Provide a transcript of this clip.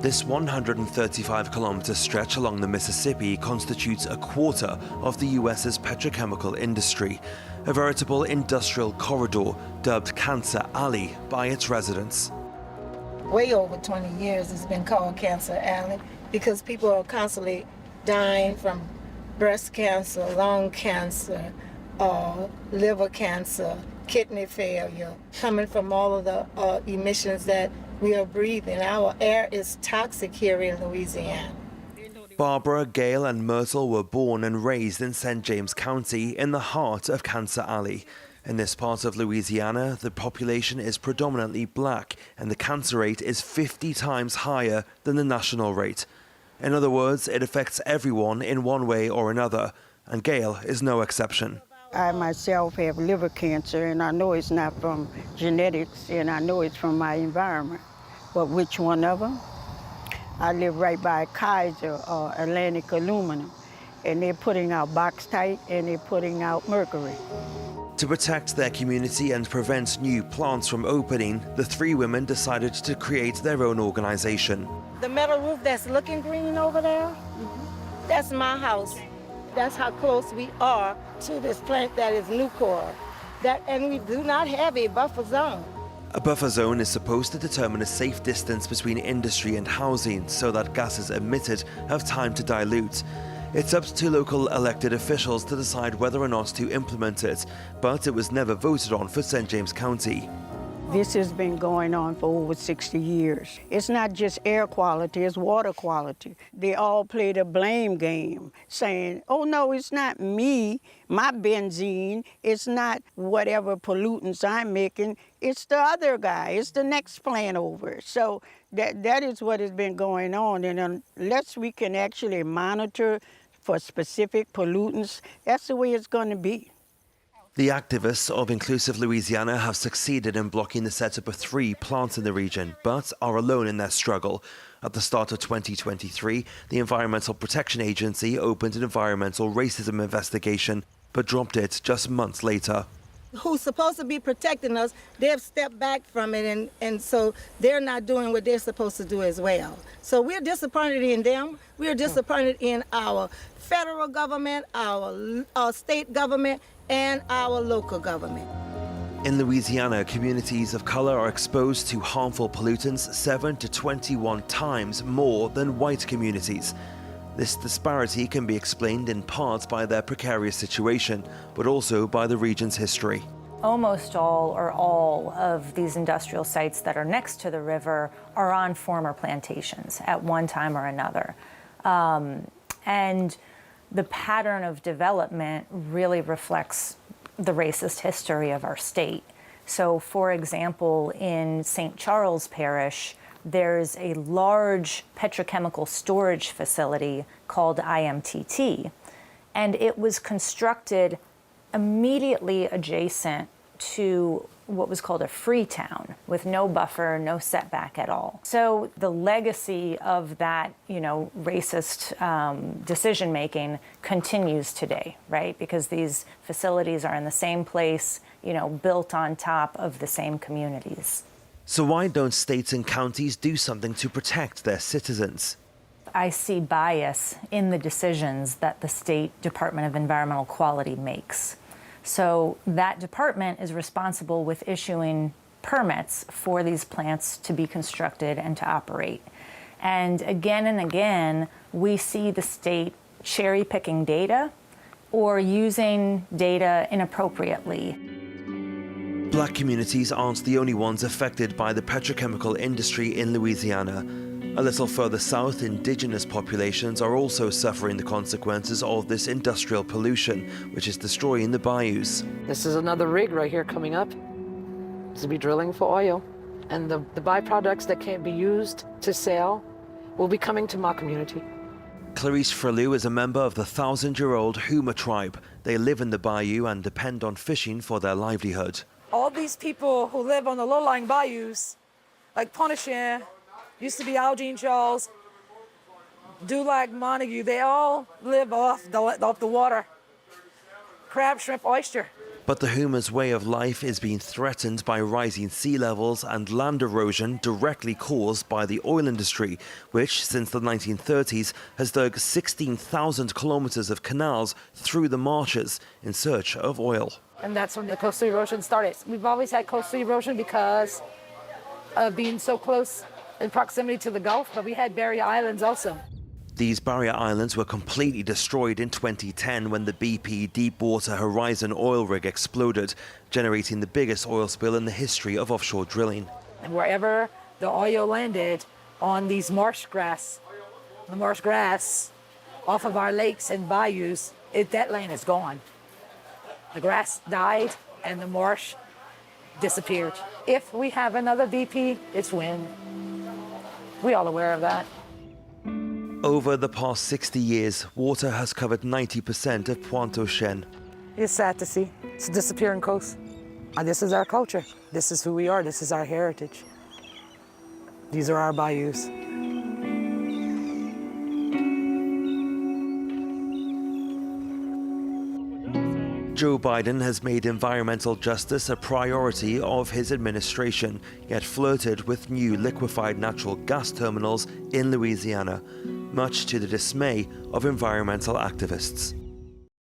This 135-kilometer stretch along the Mississippi constitutes a quarter of the US's petrochemical industry, a veritable industrial corridor dubbed Cancer Alley by its residents. Way over 20 years it's been called Cancer Alley because people are constantly dying from breast cancer, lung cancer, liver cancer, kidney failure, coming from all of the emissions that we are breathing. Our air is toxic here in Louisiana. Barbara, Gail and Myrtle were born and raised in St. James County in the heart of Cancer Alley. In this part of Louisiana, the population is predominantly black and the cancer rate is 50 times higher than the national rate. In other words, it affects everyone in one way or another, and Gail is no exception. I myself have liver cancer, and I know it's not from genetics, and I know it's from my environment. But which one of them? I live right by Kaiser or Atlantic Aluminum, and they're putting out bauxite and they're putting out mercury. To protect their community and prevent new plants from opening, the three women decided to create their own organization. The metal roof that's looking green over there, that's my house. That's how close we are to this plant that is Nucor. And we do not have a buffer zone. A buffer zone is supposed to determine a safe distance between industry and housing so that gases emitted have time to dilute. It's up to local elected officials to decide whether or not to implement it, but it was never voted on for St. James County. This has been going on for over 60 years. It's not just air quality, it's water quality. They all play the blame game, saying, oh no, it's not me, my benzene, it's not whatever pollutants I'm making, it's the other guy, it's the next plant over. So that is what has been going on, and unless we can actually monitor for specific pollutants, that's the way it's going to be. The activists of Inclusive Louisiana have succeeded in blocking the setup of 3 plants in the region, but are alone in their struggle. At the start of 2023, the Environmental Protection Agency opened an environmental racism investigation, but dropped it just months later. Who's supposed to be protecting us, they've stepped back from it, and so they're not doing what they're supposed to do as well. So we're disappointed in them. We're disappointed in our federal government, our state government, and our local government. In Louisiana, communities of color are exposed to harmful pollutants 7 to 21 times more than white communities. This disparity can be explained in part by their precarious situation, but also by the region's history. Almost all or all of these industrial sites that are next to the river are on former plantations at one time or another. And the pattern of development really reflects the racist history of our state. So, for example, in St. Charles Parish, there's a large petrochemical storage facility called IMTT, and it was constructed immediately adjacent to what was called a free town with no buffer, no setback at all. So the legacy of that, racist decision-making continues today, right? Because these facilities are in the same place, built on top of the same communities. So why don't states and counties do something to protect their citizens? I see bias in the decisions that the State Department of Environmental Quality makes. So that department is responsible with issuing permits for these plants to be constructed and to operate. And again, we see the state cherry-picking data or using data inappropriately. Black communities aren't the only ones affected by the petrochemical industry in Louisiana. A little further south, indigenous populations are also suffering the consequences of this industrial pollution, which is destroying the bayous. This is another rig right here coming up. This will be drilling for oil. And the byproducts that can't be used to sell will be coming to my community. Clarice Frelau is a member of the 1,000-year-old Huma tribe. They live in the bayou and depend on fishing for their livelihood. All these people who live on the low-lying bayous, like Pontchartrain, used to be Algene Charles, Dulac, Montague, they all live off the water. Crab, shrimp, oyster. But the Homer's way of life is being threatened by rising sea levels and land erosion directly caused by the oil industry, which since the 1930s has dug 16,000 kilometers of canals through the marshes in search of oil. And that's when the coastal erosion started. We've always had coastal erosion because of being so close in proximity to the Gulf, but we had barrier islands also. These barrier islands were completely destroyed in 2010 when the BP Deepwater Horizon oil rig exploded, generating the biggest oil spill in the history of offshore drilling. And wherever the oil landed on these marsh grass, the marsh grass off of our lakes and bayous, that land is gone. The grass died and the marsh disappeared. If we have another BP, it's when. We're all aware of that. Over the past 60 years, water has covered 90% of Pointe-aux-Chênes. It's sad to see. It's a disappearing coast. This is our culture. This is who we are. This is our heritage. These are our bayous. Joe Biden has made environmental justice a priority of his administration, yet flirted with new liquefied natural gas terminals in Louisiana, much to the dismay of environmental activists.